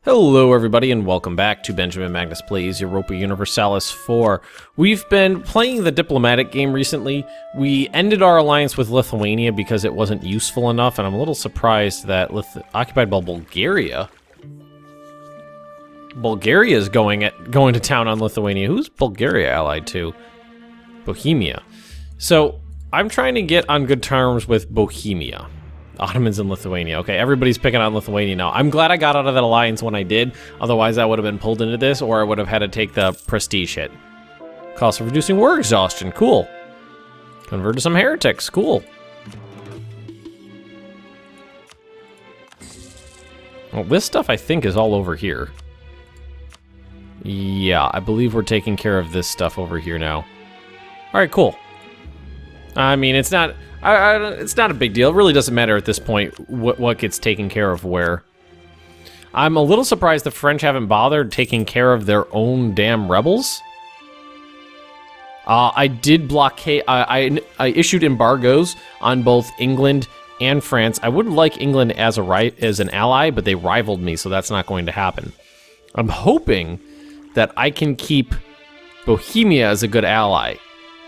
Hello everybody and welcome back to Benjamin Magnus Plays Europa Universalis 4. We've been playing the diplomatic game recently. We ended our alliance with Lithuania because it wasn't useful enough, and I'm a little surprised that occupied by Bulgaria. Bulgaria is going to town on Lithuania. Who's Bulgaria allied to? Bohemia. So I'm trying to get on good terms with Bohemia. Ottomans in Lithuania. Okay, everybody's picking on Lithuania now. I'm glad I got out of that alliance when I did. Otherwise, I would have been pulled into this, or I would have had to take the prestige hit. Cost of reducing war exhaustion. Cool. Convert to some heretics. Cool. Well, this stuff, I think, is all over here. Yeah, I believe we're taking care of this stuff over here now. All right, cool. I mean, it's not... it's not a big deal. It really doesn't matter at this point what gets taken care of where. I'm a little surprised the French haven't bothered taking care of their own damn rebels. I did blockade. I issued embargoes on both England and France. I would like England as an ally, but they rivaled me, so that's not going to happen. I'm hoping that I can keep Bohemia as a good ally.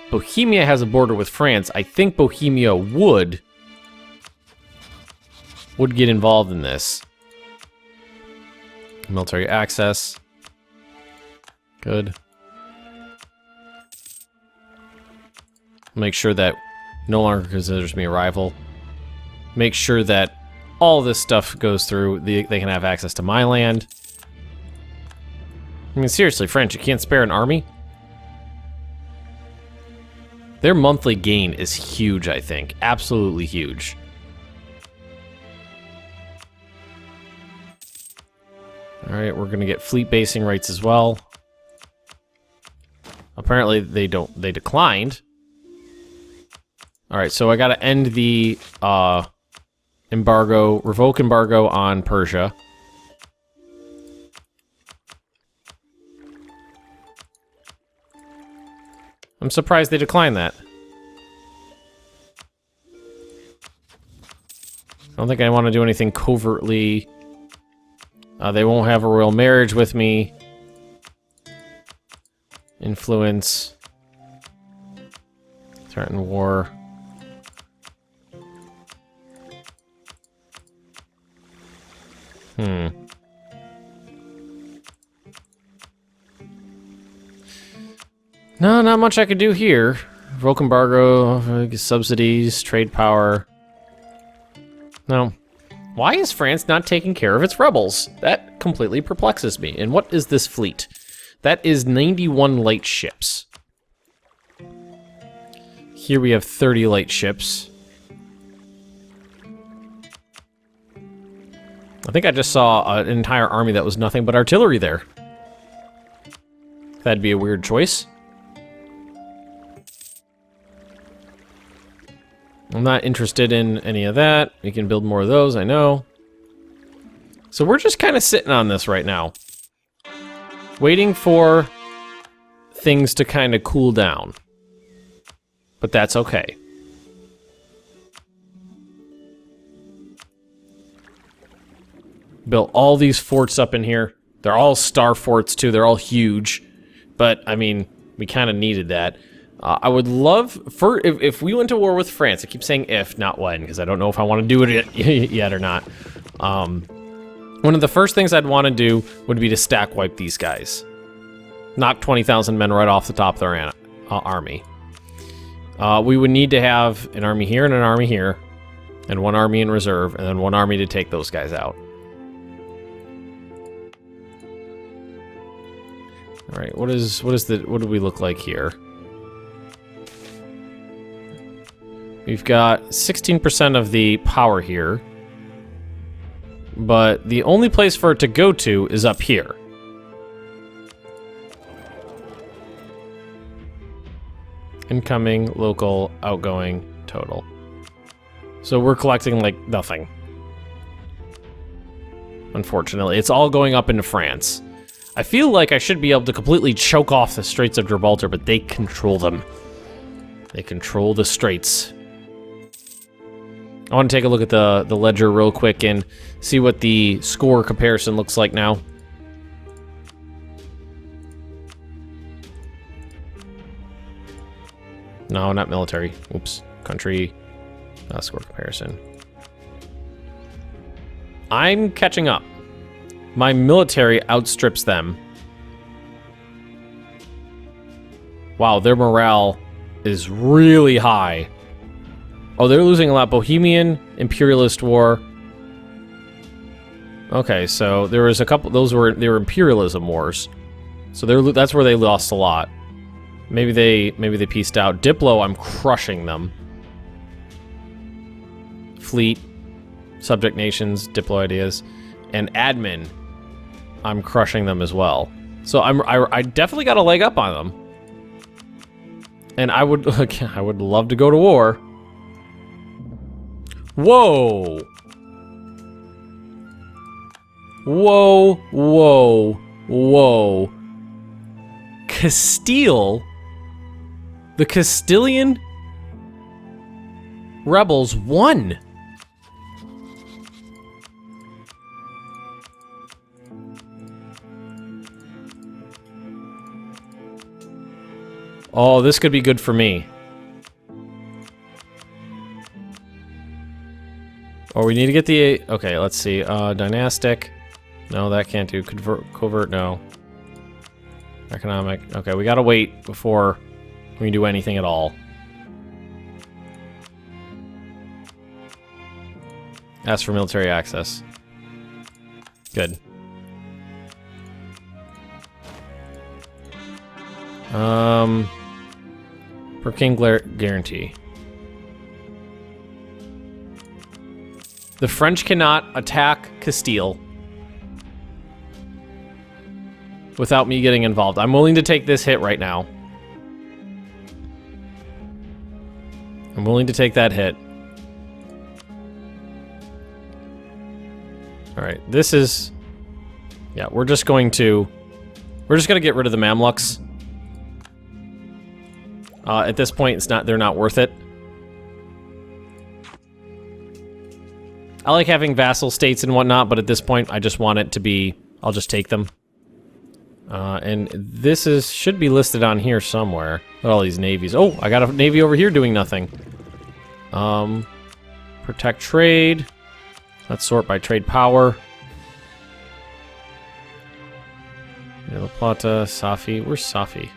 Bohemia has a border with France. I think Bohemia would get involved in this. Military access. Good. Make sure that no longer considers me a rival. Make sure that all this stuff goes through. They can have access to my land. I mean, seriously, French, you can't spare an army? Their monthly gain is huge, I think. Absolutely huge. Alright, we're gonna get fleet basing rights as well. Apparently they declined. Alright, so I gotta end the embargo, revoke embargo on Persia. I'm surprised they declined that. I don't think I want to do anything covertly. They won't have a royal marriage with me. Influence. Threaten war. No, not much I could do here. Revoke embargo, subsidies, trade power. No. Why is France not taking care of its rebels? That completely perplexes me. And what is this fleet? That is 91 light ships. Here we have 30 light ships. I think I just saw an entire army that was nothing but artillery there. That'd be a weird choice. I'm not interested in any of that. We can build more of those, I know. So we're just kind of sitting on this right now. Waiting for things to kind of cool down. But that's okay. Built all these forts up in here. They're all star forts too. They're all huge. But, I mean, we kind of needed that. I would love, if we went to war with France, I keep saying if, not when, because I don't know if I want to do it yet or not. One of the first things I'd want to do would be to stack wipe these guys. Knock 20,000 men right off the top of their army. We would need to have an army here and an army here, and one army in reserve, and then one army to take those guys out. All right, what do we look like here? We've got 16% of the power here, but the only place for it to go to is up here. Incoming, local, outgoing, total. So we're collecting like nothing. Unfortunately, it's all going up into France. I feel like I should be able to completely choke off the Straits of Gibraltar, but they control them. They control the straits. I want to take a look at the ledger real quick and see what the score comparison looks like now. No, not military. Oops. Country. Score comparison. I'm catching up. My military outstrips them. Wow, their morale is really high. Oh, they're losing a lot. Bohemian, Imperialist War. Okay, so there was a couple. They were imperialism wars. So that's where they lost a lot. Maybe they pieced out. Diplo, I'm crushing them. Fleet, subject nations, Diplo ideas, and admin, I'm crushing them as well. So I definitely got a leg up on them. And I would love to go to war. Whoa. Whoa, whoa, whoa. Castile? The Castilian rebels won. Oh, this could be good for me. Oh, we need to get the... Okay, let's see. Dynastic. No, that can't do. Covert, no. Economic. Okay, we gotta wait before we can do anything at all. Ask for military access. Good. Per king guarantee. The French cannot attack Castile without me getting involved. I'm willing to take this hit right now. I'm willing to take that hit. Alright, this is... Yeah, we're just gonna get rid of the Mamluks. At this point, they're not worth it. I like having vassal states and whatnot, but at this point, I just want it to be... I'll just take them. And this should be listed on here somewhere. Look at all these navies. Oh, I got a navy over here doing nothing. Protect trade. Let's sort by trade power. La Plata, Safi. Where's Safi?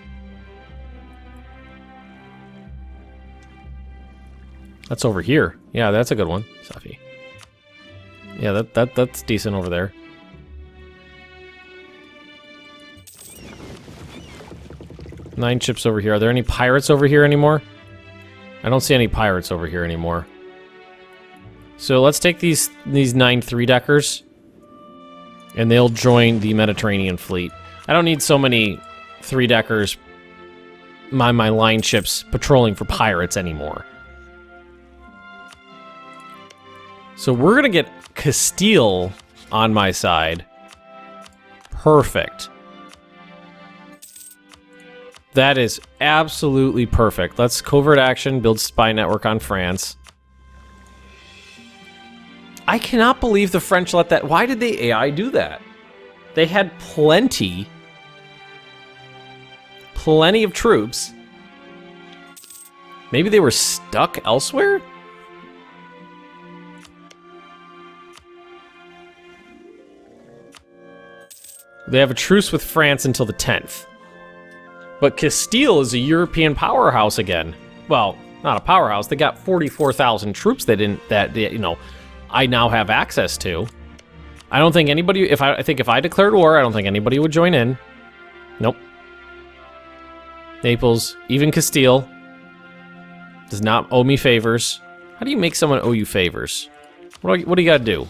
That's over here. Yeah, that's a good one. Safi. Yeah, that's decent over there. Nine ships over here. Are there any pirates over here anymore? I don't see any pirates over here anymore. So let's take these 9 3-deckers, and they'll join the Mediterranean fleet. I don't need so many 3-deckers, my line ships, patrolling for pirates anymore. So we're gonna get Castile on my side. Perfect. That is absolutely perfect. Let's covert action, build spy network on France. I cannot believe the French let that... Why did the AI do that? They had plenty of troops. Maybe they were stuck elsewhere? They have a truce with France until the 10th. But Castile is a European powerhouse again. Well, not a powerhouse. They got 44,000 troops I now have access to. I don't think anybody... I think if I declared war, I don't think anybody would join in. Nope. Naples, even Castile, does not owe me favors. How do you make someone owe you favors? What do you gotta do?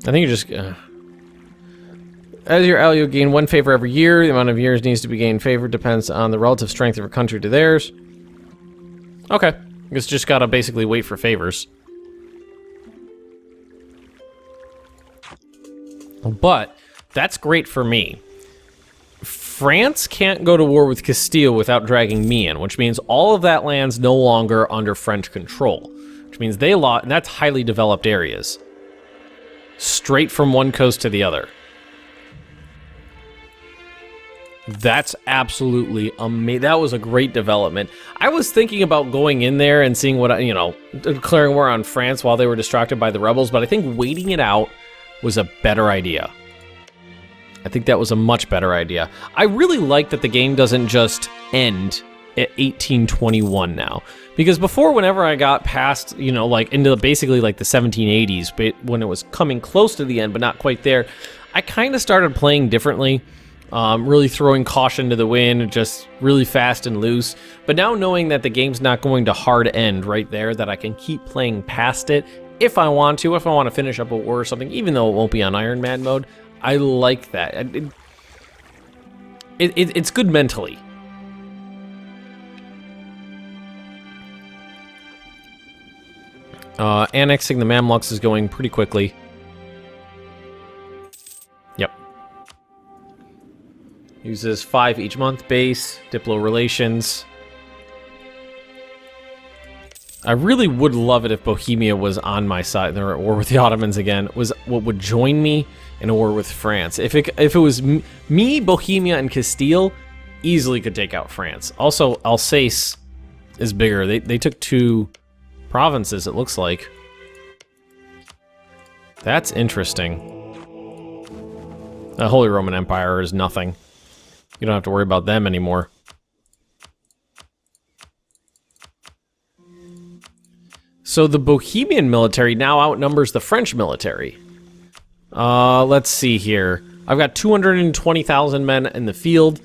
I think you just... As your ally, you gain 1 favor every year. The amount of years needs to be gained favor depends on the relative strength of your country to theirs. Okay. I guess just gotta basically wait for favors. But That's great for me. France can't go to war with Castile without dragging me in, which means all of that land's no longer under French control, which means they lost, and that's highly developed areas. Straight from one coast to the other. That's absolutely amazing. That was a great development. I was thinking about going in there and seeing what, you know, declaring war on France while they were distracted by the rebels, but I think waiting it out was a better idea. I think that was a much better idea. I really like that the game doesn't just end at 1821 now. Because before, whenever I got past, you know, like into basically like the 1780s, but when it was coming close to the end, but not quite there, I kind of started playing differently. Really throwing caution to the wind, just really fast and loose. But now knowing that the game's not going to hard end right there, that I can keep playing past it if I want to, if I want to finish up a war or something, even though it won't be on Iron Man mode, I like that. It's good mentally. Annexing the Mamluks is going pretty quickly. Yep. Uses 5 each month base, Diplo relations. I really would love it if Bohemia was on my side. They're at war with the Ottomans again. Was what would join me in a war with France. If it was me, Bohemia, and Castile, easily could take out France. Also, Alsace is bigger. They took 2 provinces, it looks like. That's interesting. The Holy Roman Empire is nothing. You don't have to worry about them anymore. So the Bohemian military now outnumbers the French military. Let's see here. I've got 220,000 men in the field.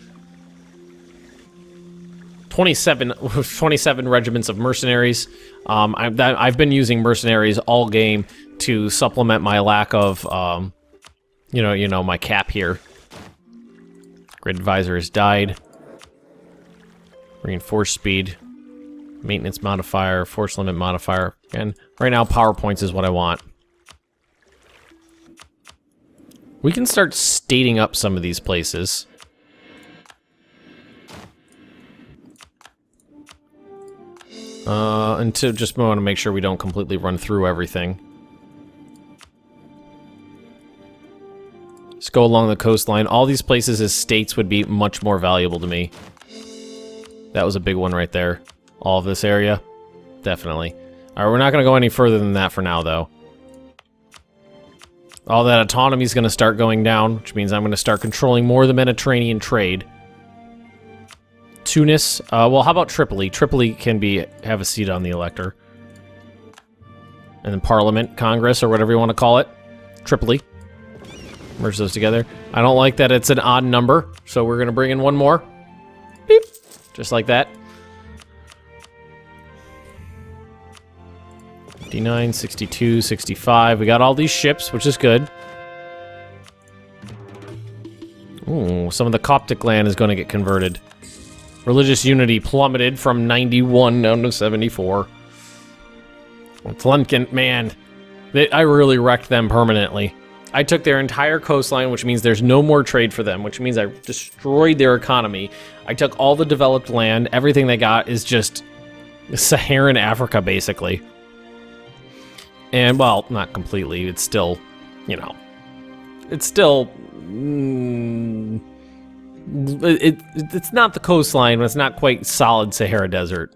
27 regiments of mercenaries. I've been using mercenaries all game to supplement my lack of, you know, my cap here. Grid advisor has died. Reinforced speed. Maintenance modifier, force limit modifier. And right now, power points is what I want. We can start stating up some of these places. Until just want to make sure we don't completely run through everything. Let's go along the coastline. All these places as states would be much more valuable to me. That was a big one right there. All of this area. Definitely. Alright, we're not going to go any further than that for now, though. All that autonomy is going to start going down, which means I'm going to start controlling more of the Mediterranean trade. Tunis. Well, how about Tripoli? Tripoli can have a seat on the elector. And then Parliament, Congress, or whatever you want to call it. Tripoli. Merge those together. I don't like that it's an odd number, so we're going to bring in one more. Beep. Just like that. 59, 62, 65. We got all these ships, which is good. Ooh, some of the Coptic land is going to get converted. Religious unity plummeted from 91 down to 74. Tlumkin, man, I really wrecked them permanently. I took their entire coastline, which means there's no more trade for them, which means I destroyed their economy. I took all the developed land. Everything they got is just Saharan Africa, basically. And, well, not completely. It's still, you know, it's still... It's not the coastline, but it's not quite solid Sahara Desert.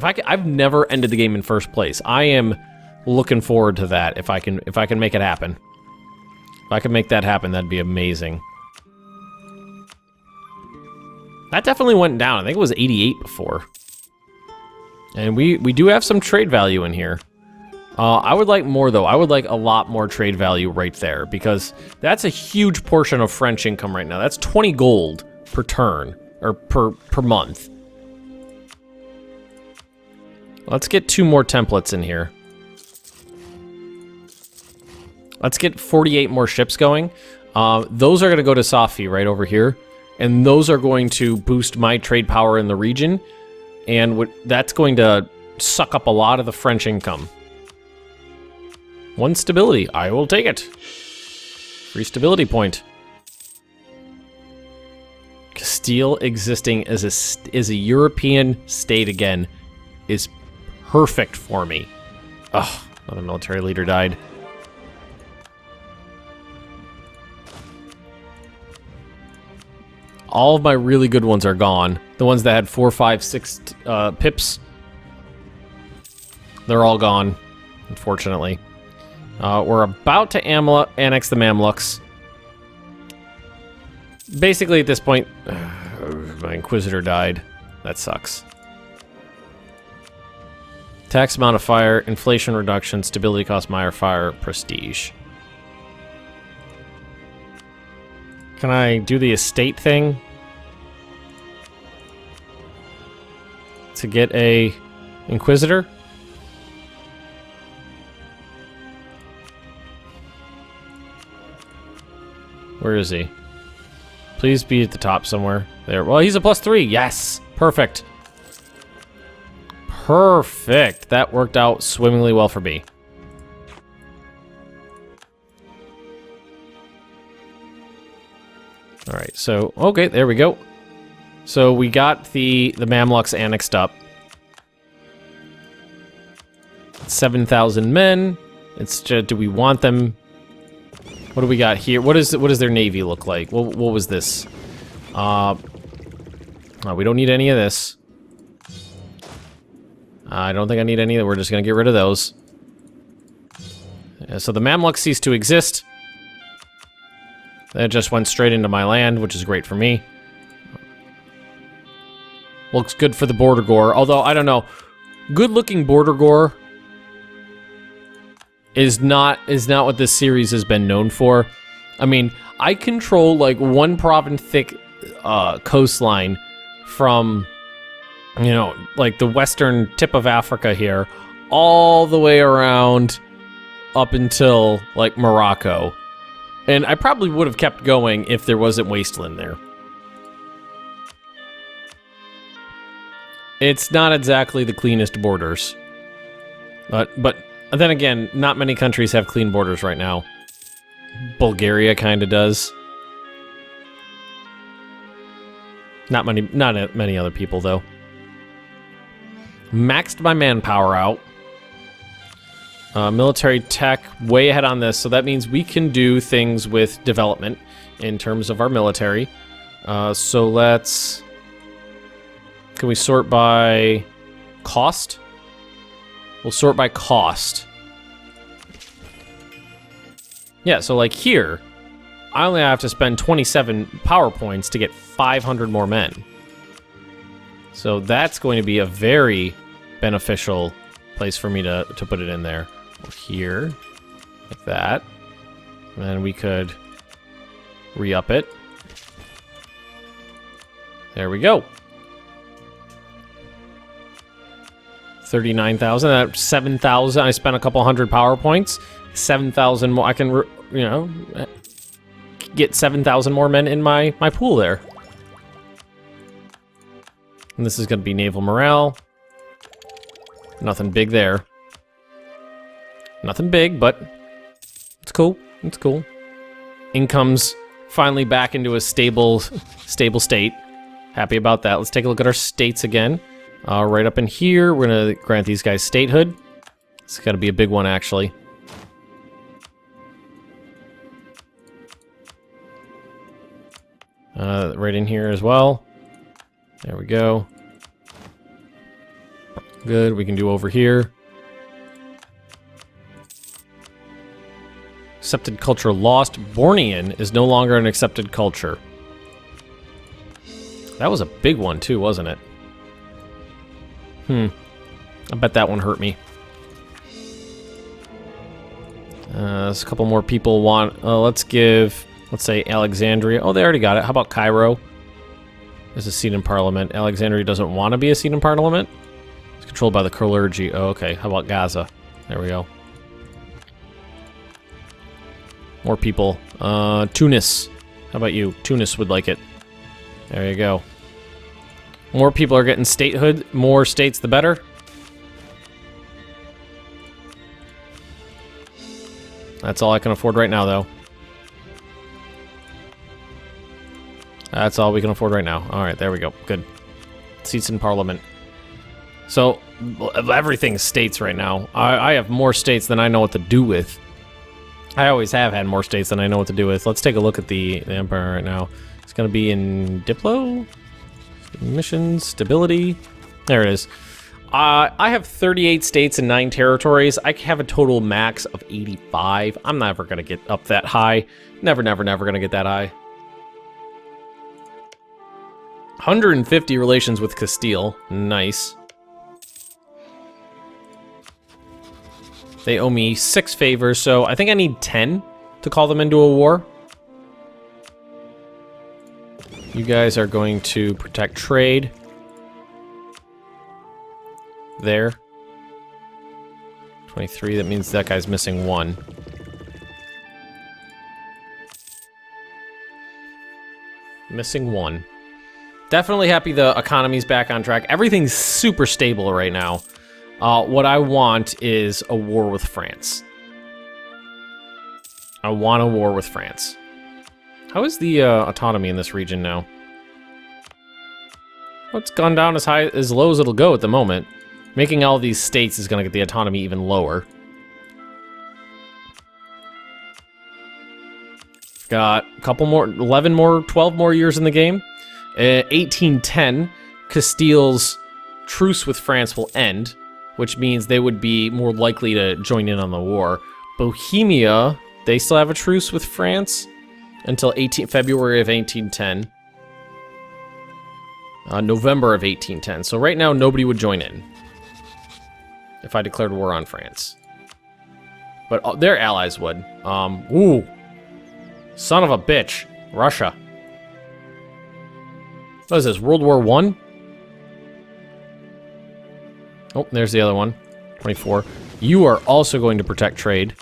I've never ended the game in first place. I am looking forward to that if I can make it happen. If I can make that happen, that'd be amazing. That definitely went down. I think it was 88 before. And we do have some trade value in here. I would like more, though. I would like a lot more trade value right there, because that's a huge portion of French income right now. That's 20 gold per turn, or per month. Let's get 2 more templates in here. Let's get 48 more ships going. Those are going to go to Safi right over here, and those are going to boost my trade power in the region, and that's going to suck up a lot of the French income. 1 stability, I will take it. Free stability point. Castile existing as a European state again is perfect for me. Ugh, another military leader died. All of my really good ones are gone. The ones that had 4, 5, 6 pips, they're all gone, unfortunately. We're about to annex the Mamluks. Basically, at this point, my Inquisitor died. That sucks. Tax modifier, inflation reduction, stability cost modifier, prestige. Can I do the estate thing? To get a Inquisitor? Where is he? Please be at the top somewhere. There. Well, he's a +3. Yes! Perfect. Perfect. That worked out swimmingly well for me. Alright, so... Okay, there we go. So we got the Mamluks annexed up. 7,000 men. It's just, do we want them... What do we got here? What does their navy look like? What was this? Oh, we don't need any of this. I don't think I need any. We're just gonna get rid of those. So the Mamluks cease to exist. That just went straight into my land, which is great for me. Looks good for the border gore, although I don't know. Good-looking border gore is not what this series has been known for. I mean, I control like 1 province thick coastline from, you know, like the western tip of Africa here, all the way around up until like Morocco. And I probably would have kept going if there wasn't wasteland there. It's not exactly the cleanest borders. But then again, not many countries have clean borders right now. Bulgaria kind of does. Not many other people, though. Maxed my manpower out. Military tech, way ahead on this, so that means we can do things with development in terms of our military. So let's... Can we sort by cost? We'll sort by cost. Yeah, so like here, I only have to spend 27 power points to get 500 more men. So that's going to be a very beneficial place for me to put it in there. Here, like that. And then we could re-up it. There we go. 39,000, that's 7,000. I spent a couple hundred power points. 7,000 more. I can, you know, get 7,000 more men in my pool there. And this is going to be naval morale. Nothing big there. Nothing big, but it's cool. It's cool. Income's finally back into a stable state. Happy about that. Let's take a look at our states again. Right up in here, we're gonna grant these guys statehood. It's gotta be a big one, actually. Right in here as well. There we go. Good, we can do over here. Accepted culture lost. Bornean is no longer an accepted culture. That was a big one too, wasn't it? I bet that one hurt me. There's a couple more people want... let's say Alexandria. Oh, they already got it. How about Cairo? There's a seat in parliament. Alexandria doesn't want to be a seat in parliament. It's controlled by the clergy. Oh, okay. How about Gaza? There we go. More people. Tunis. How about you? Tunis would like it. There you go. More people are getting statehood. More states, the better. That's all I can afford right now, though. That's all we can afford right now. All right, there we go. Good. Seats in Parliament. So, everything's states right now. I have more states than I know what to do with. I always have had more states than I know what to do with. Let's take a look at the Empire right now. It's going to be in Diplo? Missions, stability. There it is. I have 38 states and 9 territories. I have a total max of 85. I'm never going to get up that high. Never going to get that high. 150 relations with Castile. Nice. They owe me 6 favors, so I think I need 10 to call them into a war. You guys are going to protect trade. There. 23, that means that guy's missing 1. Missing 1. Definitely happy the economy's back on track. Everything's super stable right now. What I want is a war with France. I want a war with France. How is the autonomy in this region now? Well, it's gone down as low as it'll go at the moment. Making all these states is going to get the autonomy even lower. Got a couple more, 11 more, 12 more years in the game. 1810, Castile's truce with France will end, which means they would be more likely to join in on the war. Bohemia, they still have a truce with France until February of 1810. November of 1810. So right now, nobody would join in if I declared war on France. But their allies would. Ooh. Son of a bitch. Russia. What is this, World War I? Oh, there's the other one. 24. You are also going to protect trade.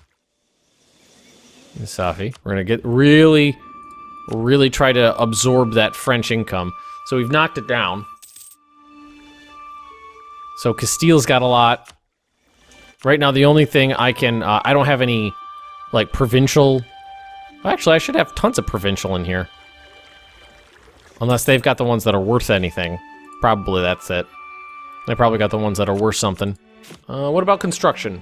Safi. We're going to get really try to absorb that French income. So we've knocked it down. So Castile's got a lot. Right now, the only thing I can... I don't have any, like, provincial... Actually, I should have tons of provincial in here. Unless they've got the ones that are worth anything. Probably that's it. They probably got the ones that are worth something. What about construction?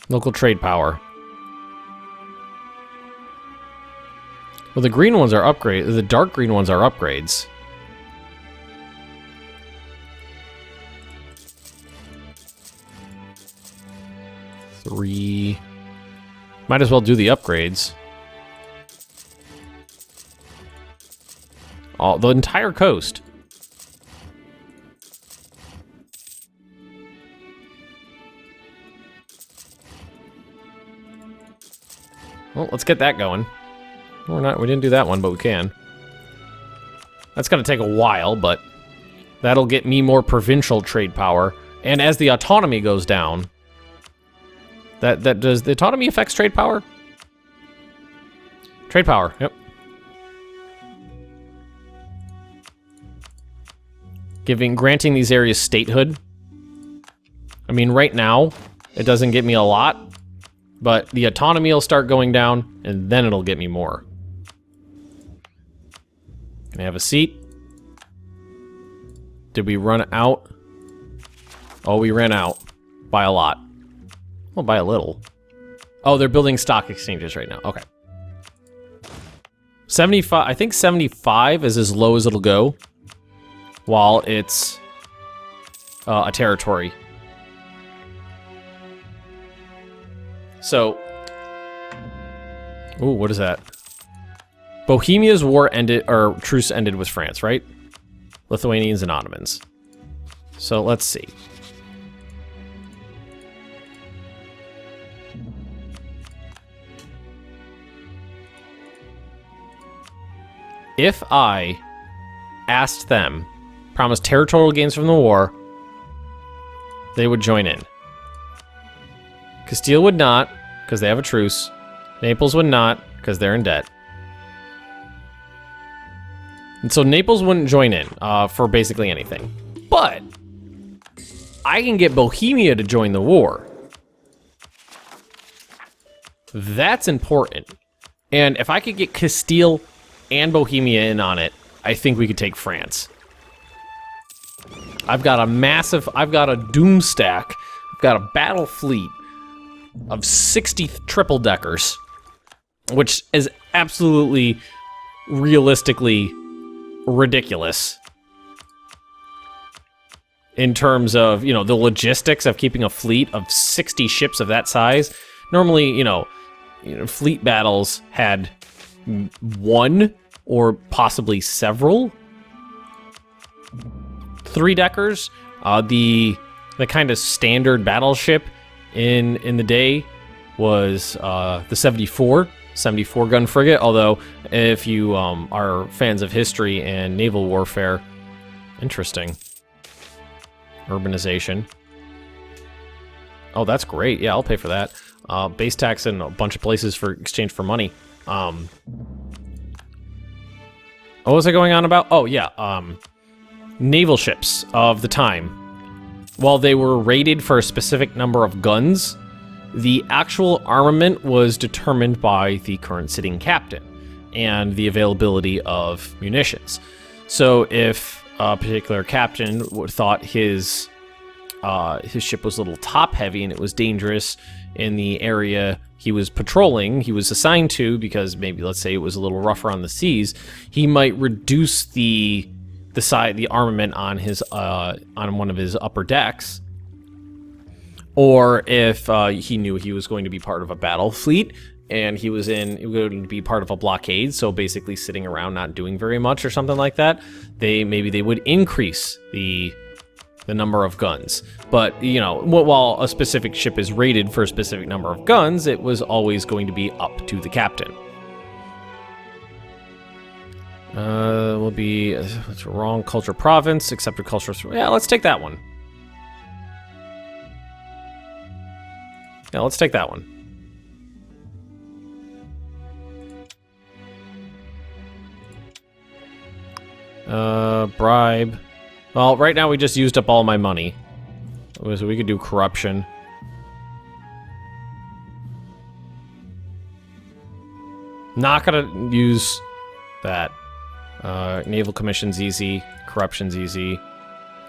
Local trade power. Well, the green ones are upgrades. The dark green ones are upgrades. Three. Might as well do the upgrades. Oh, the entire coast. Well, let's get that going. We didn't do that one, but we can. That's gonna take a while, but that'll get me more provincial trade power. And as the autonomy goes down, that does the autonomy affects trade power? Trade power, yep. Granting these areas statehood. I mean, right now, it doesn't get me a lot, but the autonomy will start going down, and then it'll get me more. Can I have a seat? Did we run out? Oh, we ran out. By a lot. Well, by a little. Oh, they're building stock exchanges right now. Okay. 75, I think 75 is as low as it'll go. While it's a territory. So, ooh, what is that? Bohemia's war ended, or truce ended with France, right? Lithuanians and Ottomans. So let's see. If I asked them, promised territorial gains from the war, they would join in. Castile would not, because they have a truce. Naples would not, because they're in debt. And so Naples wouldn't join in for basically anything. But I can get Bohemia to join the war. That's important. And if I could get Castile and Bohemia in on it, I think we could take France. I've got a doom stack. I've got a battle fleet of 60 triple deckers, which is absolutely realistically ridiculous in terms of, you know, the logistics of keeping a fleet of 60 ships of that size. Normally, you know, fleet battles had one or possibly several 3-deckers. The kind of standard battleship in the day was the 74 gun frigate. Although, if you are fans of history and naval warfare, interesting. Urbanization. Oh, that's great. Yeah, I'll pay for that. Base tax in a bunch of places for exchange for money. What was I going on about? Oh, yeah. Naval ships of the time. While they were rated for a specific number of guns, the actual armament was determined by the current sitting captain and the availability of munitions. So if a particular captain thought his ship was a little top-heavy and it was dangerous in the area he was patrolling, he was assigned to, because maybe, let's say, it was a little rougher on the seas, he might reduce the armament on his on one of his upper decks. Or if he knew he was going to be part of a battle fleet and he was going to be part of a blockade, so basically sitting around not doing very much or something like that, maybe they would increase the number of guns. But, you know, while a specific ship is rated for a specific number of guns, it was always going to be up to the captain. Will be what's wrong? Culture province, accepted culture. Yeah, let's take that one. Yeah, let's take that one. Bribe. Well, right now we just used up all my money. So we could do corruption. Not gonna use that. Naval commission's easy. Corruption's easy.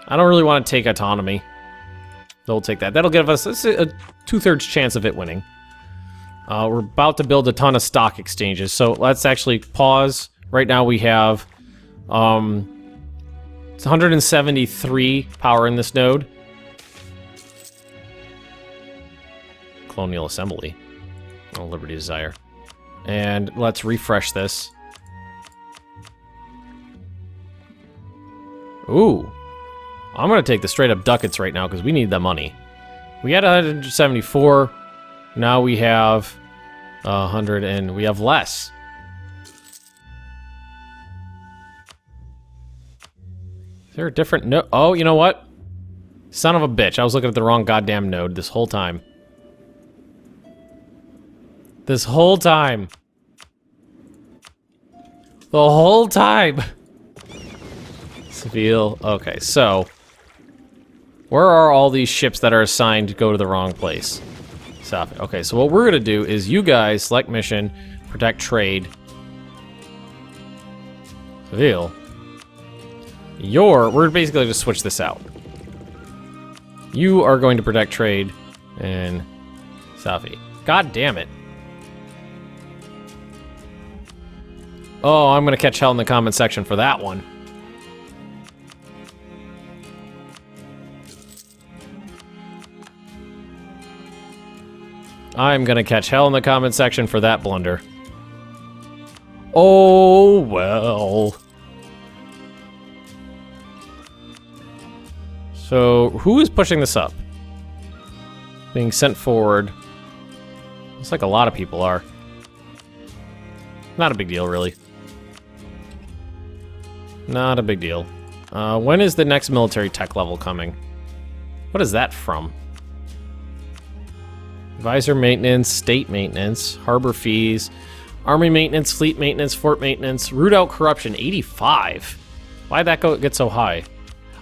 I don't really want to take autonomy. They'll take that. That'll give us a 2/3 chance of it winning. We're about to build a ton of stock exchanges, so let's actually pause. Right now we have it's 173 power in this node. Colonial Assembly. Oh, Liberty Desire. And let's refresh this. Ooh. I'm going to take the straight up ducats right now because we need the money. We had 174. Now we have 100 and we have less. Is there a different node? Oh, you know what? Son of a bitch. I was looking at the wrong goddamn node this whole time. This whole time. The whole time. Seville. Okay, so where are all these ships that are assigned to go to the wrong place? South. Okay, so what we're gonna do is you guys select mission, protect trade. Seville. We're basically just switch this out. You are going to protect trade and Safi. God damn it. Oh, I'm gonna catch hell in the comment section for that one. I'm gonna catch hell in the comment section for that blunder. Oh, well. So, who is pushing this up? Being sent forward. Looks like a lot of people are. Not a big deal, really. Not a big deal. When is the next military tech level coming? What is that from? Advisor maintenance, state maintenance, harbor fees, army maintenance, fleet maintenance, fort maintenance, root out corruption, 85. Why'd that get so high?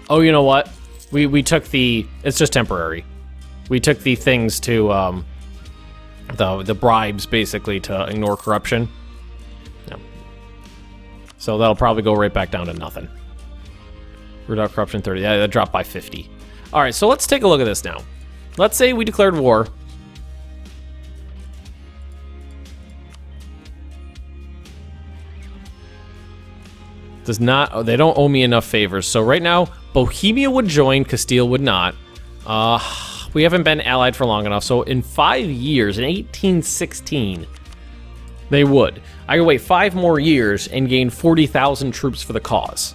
Oh, you know what? We took the, it's just temporary. We took the things to, the bribes basically to ignore corruption. So that'll probably go right back down to nothing. Reduct corruption 30. Yeah, that dropped by 50. All right, so let's take a look at this now. Let's say we declared war. Does not, they don't owe me enough favors. So right now, Bohemia would join, Castile would not. We haven't been allied for long enough. So in 5 years, in 1816, they would. I could wait 5 more years and gain 40,000 troops for the cause.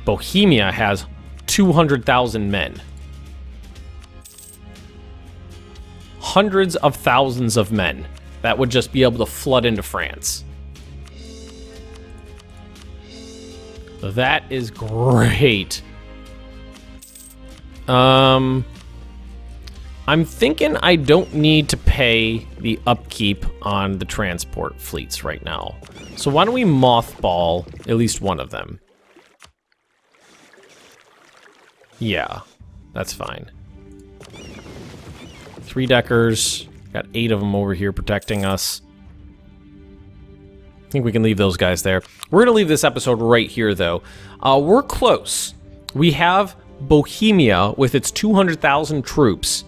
Bohemia has 200,000 men. Hundreds of thousands of men that would just be able to flood into France. That is great. I'm thinking I don't need to pay the upkeep on the transport fleets right now. So why don't we mothball at least one of them? Yeah, that's fine. 3-deckers. Got 8 of them over here protecting us. I think we can leave those guys there. We're going to leave this episode right here, though. We're close. We have Bohemia with its 200,000 troops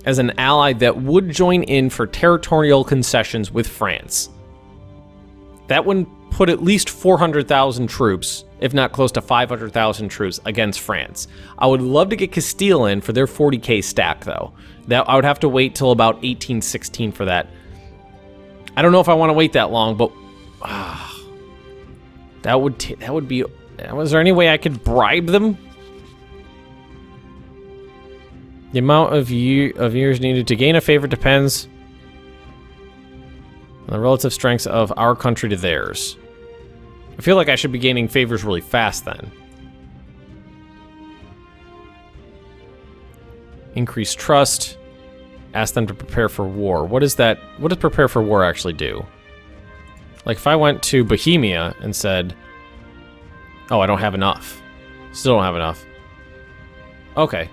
as an ally that would join in for territorial concessions with France. That would put at least 400,000 troops, if not close to 500,000 troops, against France. I would love to get Castile in for their 40k stack, though. That I would have to wait till about 1816 for that. I don't know if I want to wait that long, but that would be. Was there any way I could bribe them? The amount of years needed to gain a favor depends on the relative strengths of our country to theirs. I feel like I should be gaining favors really fast then. Increase trust. Ask them to prepare for war. What is that? What does prepare for war actually do? Like if I went to Bohemia and said, oh, I don't have enough. Still don't have enough. Okay.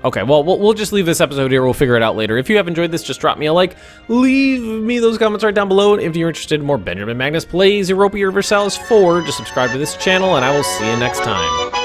Okay, well, we'll just leave this episode here. We'll figure it out later. If you have enjoyed this, just drop me a like. Leave me those comments right down below. And if you're interested in more Benjamin Magnus Plays Europa Universalis 4, just subscribe to this channel, and I will see you next time.